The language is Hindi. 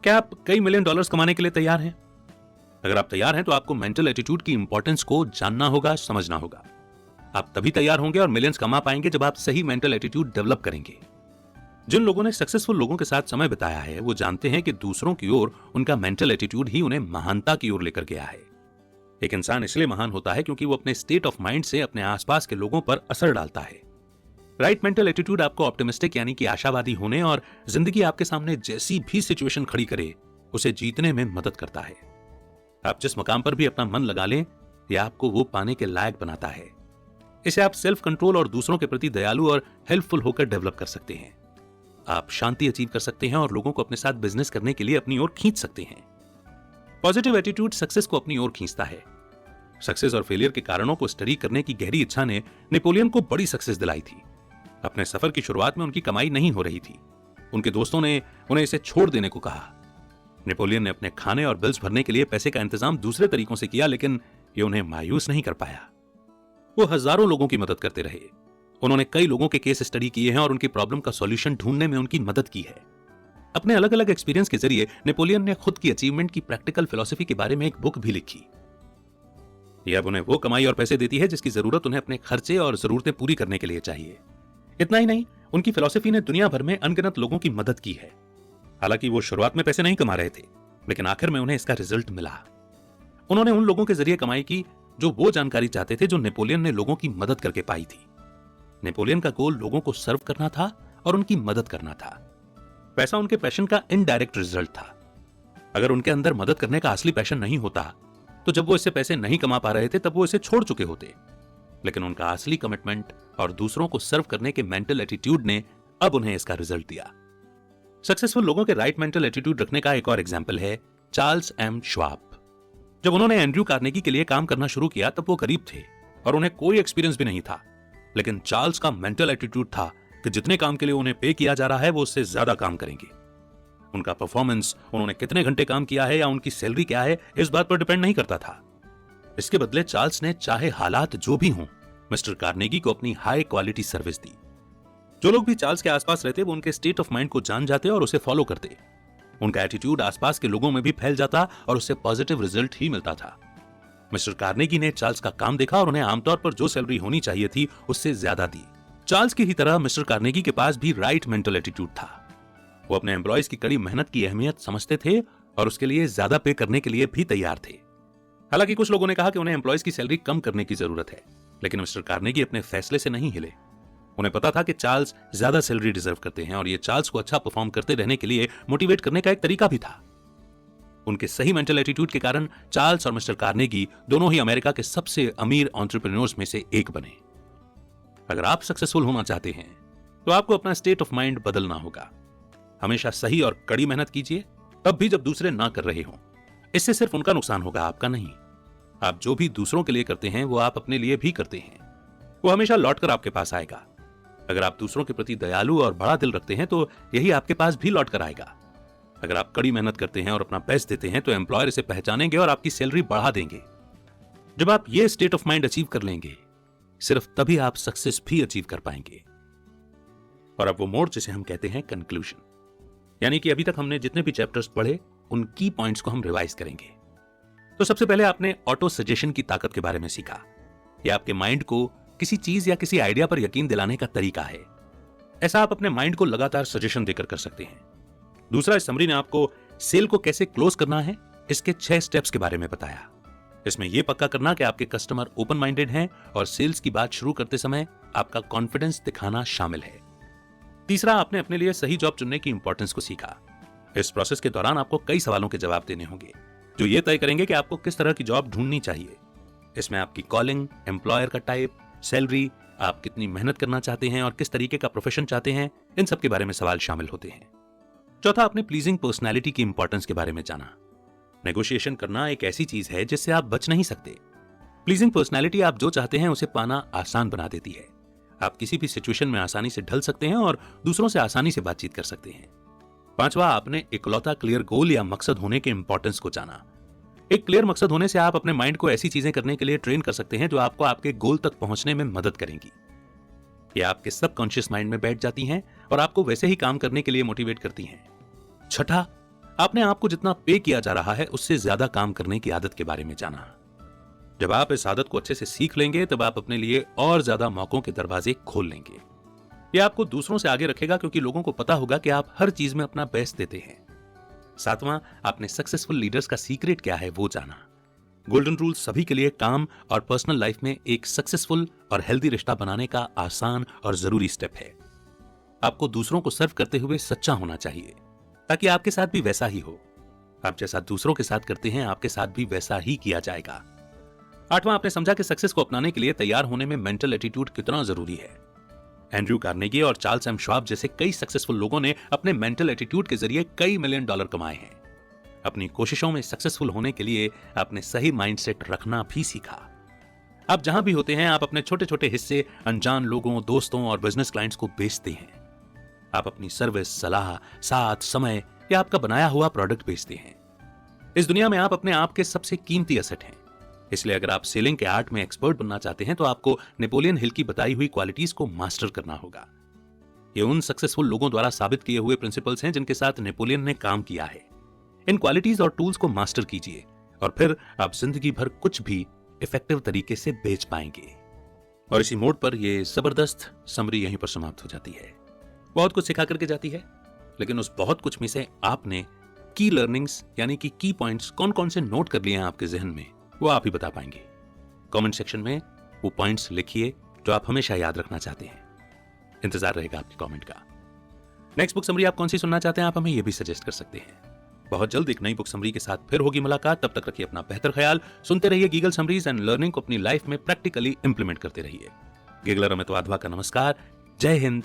क्या आप कई मिलियन डॉलर्स कमाने के लिए तैयार हैं? अगर आप तैयार हैं तो आपको मेंटल एटीट्यूड की इंपॉर्टेंस को जानना होगा, समझना होगा। आप तभी तैयार होंगे और मिलियंस कमा पाएंगे जब आप सही मेंटल एटीट्यूड डेवलप करेंगे। जिन लोगों ने सक्सेसफुल लोगों के साथ समय बिताया है वो जानते हैं कि दूसरों की ओर उनका मेंटल एटीट्यूड ही उन्हें महानता की ओर लेकर गया है। एक इंसान इसलिए महान होता है क्योंकि वो अपने स्टेट ऑफ माइंड से अपने आसपास के लोगों पर असर डालता है। राइट मेंटल एटीट्यूड आपको ऑप्टिमिस्टिक यानी कि आशावादी होने और जिंदगी आपके सामने जैसी भी सिचुएशन खड़ी करे उसे जीतने में मदद करता है। आप जिस मकाम पर भी अपना मन लगा लें, यह आपको वो पाने के लायक बनाता है। इसे आप सेल्फ कंट्रोल और दूसरों के प्रति दयालु और हेल्पफुल होकर डेवलप कर सकते हैं। आप शांति अचीव कर सकते हैं और लोगों को अपने साथ बिजनेस करने के लिए अपनी ओर खींच सकते हैं। पॉजिटिव एटीट्यूड सक्सेस को अपनी ओर खींचता है। सक्सेस और फेलियर के कारणों को स्टडी करने की गहरी इच्छा ने नेपोलियन को बड़ी सक्सेस दिलाई थी। अपने सफर की शुरुआत में उनकी कमाई नहीं हो रही थी। उनके दोस्तों ने उन्हें इसे छोड़ देने को कहा। नेपोलियन ने अपने खाने और बिल्स भरने के लिए पैसे का इंतजाम दूसरे तरीकों से किया, लेकिन ये उन्हें मायूस नहीं कर पाया। वो हजारों लोगों की मदद करते रहे। उन्होंने कई लोगों के केस स्टडी किए हैं और उनकी प्रॉब्लम का सॉल्यूशन ढूंढने में उनकी मदद की है। अपने अलग अलग एक्सपीरियंस के जरिए नेपोलियन ने खुद की अचीवमेंट की प्रैक्टिकल फिलॉसफी के बारे में एक बुक भी लिखी। यह अब उन्हें वो कमाई और पैसे देती है जिसकी जरूरत उन्हें अपने खर्चे और जरूरतें पूरी करने के लिए चाहिए। इतना ही नहीं, उनकी फिलॉसफी ने दुनिया भर में अनगिनत लोगों की मदद की है। हालांकि वो शुरुआत में पैसे नहीं कमा रहे थे, लेकिन आखिर में उन्हें इसका रिजल्ट मिला। उन्होंने उन लोगों के जरिए कमाई की जो वो जानकारी चाहते थे जो नेपोलियन ने लोगों की मदद करके पाई थी। नेपोलियन का गोल लोगों को सर्व करना था और उनकी मदद करना था। पैसा उनके पैशन का इनडायरेक्ट रिजल्ट था। अगर उनके अंदर मदद करने का असली पैशन नहीं होता तो जब वो इससे पैसे नहीं कमा पा रहे थे तब वो इसे छोड़ चुके होते। लेकिन उनका असली कमिटमेंट और दूसरों को सर्व करने के मेंटल एटीट्यूड ने अब उन्हें इसका रिजल्ट दिया। सक्सेसफुल लोगों के राइट मेंटल एटीट्यूड रखने का एक और एग्जाम्पल है चार्ल्स एम श्वाब। जब उन्होंने एंड्रयू कार्नेगी के लिए काम करना शुरू किया तब वो गरीब थे और उन्हें कोई एक्सपीरियंस भी नहीं था। लेकिन चार्ल्स का मेंटल एटीट्यूड था कि जितने काम के लिए उन्हें पे किया जा रहा है वो उससे ज्यादा काम करेंगे। उनका परफॉर्मेंस, उन्होंने कितने घंटे काम किया है या उनकी सैलरी क्या है, इस बात पर डिपेंड नहीं करता था। इसके बदले चार्ल्स ने चाहे हालात जो भी हों मिस्टर कार्नेगी को अपनी हाई क्वालिटी सर्विस दी। जो लोग भी चार्ल्स के आसपास रहते वो उनके स्टेट ऑफ माइंड को जान जाते और उसे फॉलो करते। उनका एटीट्यूड आसपास के लोगों में भी फैल जाता और उससे पॉजिटिव रिजल्ट ही मिलता था। मिस्टर कार्नेगी ने चार्ल्स का काम देखा और उन्हें आमतौर पर जो सैलरी होनी चाहिए थी उससे ज्यादा दी। चार्ल्स की ही तरह मिस्टर कार्नेगी के पास भी राइट मेंटल एटीट्यूड था। वो अपने एम्प्लॉयज की कड़ी मेहनत की अहमियत समझते थे और उसके लिए ज्यादा पे करने के लिए भी तैयार थे। हालांकि कुछ लोगों ने कहा कि उन्हें एम्प्लॉयज की सैलरी कम करने की जरूरत है, लेकिन मिस्टर कार्नेगी अपने फैसले से नहीं हिले। उन्हें पता था कि चार्ल्स ज्यादा सैलरी डिजर्व करते हैं और ये चार्ल्स को अच्छा परफॉर्म करते रहने के लिए मोटिवेट करने का एक तरीका भी था। उनके सही मेंटल एटीट्यूड के कारण चार्ल्स और मिस्टर कार्नेगी दोनों ही अमेरिका के सबसे अमीर एंटरप्रेन्योर्स में से एक बने। अगर आप सक्सेसफुल होना चाहते हैं तो आपको अपना स्टेट ऑफ माइंड बदलना होगा। हमेशा सही और कड़ी मेहनत कीजिए, तब भी जब दूसरे ना कर रहे हों। इससे सिर्फ उनका नुकसान होगा, आपका नहीं। आप जो भी दूसरों के लिए करते हैं वो आप अपने लिए भी करते हैं। वो हमेशा लौटकर आपके पास आएगा। अगर आप दूसरों के प्रति दयालु और बड़ा दिल रखते हैं तो यही आपके पास भी लौट कर आएगा। अगर आप कड़ी मेहनत करते हैं और अपना बेस्ट देते हैं तो एम्प्लॉयर इसे पहचानेंगे और आपकी सैलरी बढ़ा देंगे। जब आप ये स्टेट ऑफ माइंड अचीव कर लेंगे, सिर्फ तभी आप सक्सेस भी अचीव कर पाएंगे। और अब वो मोड़ जिसे हम कहते हैं कंक्लूजन, यानी कि अभी तक हमने जितने भी चैप्टर्स पढ़े उन की पॉइंट्स को हम रिवाइज करेंगे। तो सबसे पहले आपने ऑटो सजेशन की ताकत के बारे में सीखा। यह आपके माइंड को किसी चीज या किसी आइडिया पर यकीन दिलाने का तरीका है। ऐसा आप अपने माइंड को लगातार सजेशन देकर कर सकते हैं। दूसरा, इस समरी ने आपको सेल को कैसे क्लोज करना है इसके 6 स्टेप्स के बारे में बताया। इसमें यह पक्का करना कि आपके कस्टमर ओपन माइंडेड हैं और सेल्स की बात शुरू करते समय आपका कॉन्फिडेंस दिखाना शामिल है। तीसरा, आपने अपने लिए सही जॉब चुनने की इंपॉर्टेंस को सीखा। इस प्रोसेस के दौरान आपको कई सवालों के जवाब देने होंगे जो ये तय करेंगे कि आपको किस तरह की जॉब ढूंढनी चाहिए। इसमें आपकी कॉलिंग, एम्प्लॉयर का टाइप, सैलरी, आप कितनी मेहनत करना चाहते हैं और किस तरीके का प्रोफेशन चाहते हैं, इन सब के बारे में सवाल शामिल होते हैं। चौथा, आपने प्लीजिंग पर्सनैलिटी की इंपॉर्टेंस के बारे में जाना। नेगोशिएशन करना एक ऐसी चीज है जिससे आप बच नहीं सकते। प्लीजिंग पर्सनैलिटी आप जो चाहते हैं उसे पाना आसान बना देती है। आप किसी भी सिचुएशन में आसानी से ढल सकते हैं और दूसरों से आसानी से बातचीत कर सकते हैं। पांचवा, आपने इकलौता क्लियर गोल या मकसद होने के इंपॉर्टेंस को जाना। एक क्लियर मकसद होने से आप अपने माइंड को ऐसी चीजें करने के लिए ट्रेन कर सकते हैं जो आपको आपके गोल तक पहुंचने में मदद करेंगी। ये आपके सबकॉन्शियस माइंड में बैठ जाती हैं और आपको वैसे ही काम करने के लिए मोटिवेट करती हैं। छठा, आपने आपको जितना पे किया जा रहा है उससे ज्यादा काम करने की आदत के बारे में जाना। जब आप इस आदत को अच्छे से सीख लेंगे तब आप अपने लिए और ज्यादा मौकों के दरवाजे खोल लेंगे। यह आपको दूसरों से आगे रखेगा क्योंकि लोगों को पता होगा कि आप हर चीज में अपना बेस्ट देते हैं। सातवां, आपने सक्सेसफुल लीडर्स का सीक्रेट क्या है वो जाना। गोल्डन रूल सभी के लिए काम और पर्सनल लाइफ में एक सक्सेसफुल और हेल्दी रिश्ता बनाने का आसान और जरूरी स्टेप है। आपको दूसरों को सर्व करते हुए सच्चा होना चाहिए ताकि आपके साथ भी वैसा ही हो। आप जैसा दूसरों के साथ करते हैं आपके साथ भी वैसा ही किया जाएगा। आठवां, आपने समझा कि सक्सेस को अपनाने के लिए तैयार होने में मेंटल एटीट्यूड कितना जरूरी है। एंड्रयू कार्नेगी और चार्ल्स एम श्वाब जैसे कई सक्सेसफुल लोगों ने अपने मेंटल एटीट्यूड के जरिए कई मिलियन डॉलर कमाए हैं। अपनी कोशिशों में सक्सेसफुल होने के लिए आपने सही माइंडसेट रखना भी सीखा। आप जहां भी होते हैं आप अपने छोटे छोटे हिस्से अनजान लोगों, दोस्तों और बिजनेस क्लाइंट्स को बेचते हैं। आप अपनी सर्विस, सलाह, साथ, समय या आपका बनाया हुआ प्रोडक्ट बेचते हैं। इस दुनिया में आप अपने आप के सबसे कीमती एसेट हैं। इसलिए अगर आप सेलिंग के आर्ट में एक्सपर्ट बनना चाहते हैं तो आपको नेपोलियन हिल की बताई हुई क्वालिटीज को मास्टर करना होगा। ये उन सक्सेसफुल लोगों द्वारा साबित किए हुए प्रिंसिपल्स हैं जिनके साथ नेपोलियन ने काम किया है। इन क्वालिटीज और टूल्स को मास्टर कीजिए और फिर आप जिंदगी भर कुछ भी इफेक्टिव तरीके से बेच पाएंगे। और इसी मोड पर यह जबरदस्त समरी यहीं पर समाप्त हो जाती है। बहुत कुछ सिखा करके जाती है, लेकिन उस बहुत कुछ में से आपने की लर्निंग्स यानी कि की पॉइंट्स कौन कौन से नोट कर लिए हैं आपके जहन में, वो आप ही बता पाएंगे। कमेंट सेक्शन में वो पॉइंट्स लिखिए जो आप हमेशा याद रखना चाहते हैं। इंतजार रहेगा आपके कमेंट का। नेक्स्ट बुक समरी आप कौन सी सुनना चाहते हैं, आप हमें ये भी सजेस्ट कर सकते हैं। बहुत जल्द एक नई बुक समरी के साथ फिर होगी मुलाकात। तब तक रखिए अपना बेहतर ख्याल। सुनते रहिए गीगल समरीज एंड लर्निंग को अपनी लाइफ में प्रैक्टिकली इंप्लीमेंट करते रहिए। गीगलर अमित वाधवा का नमस्कार। जय हिंद,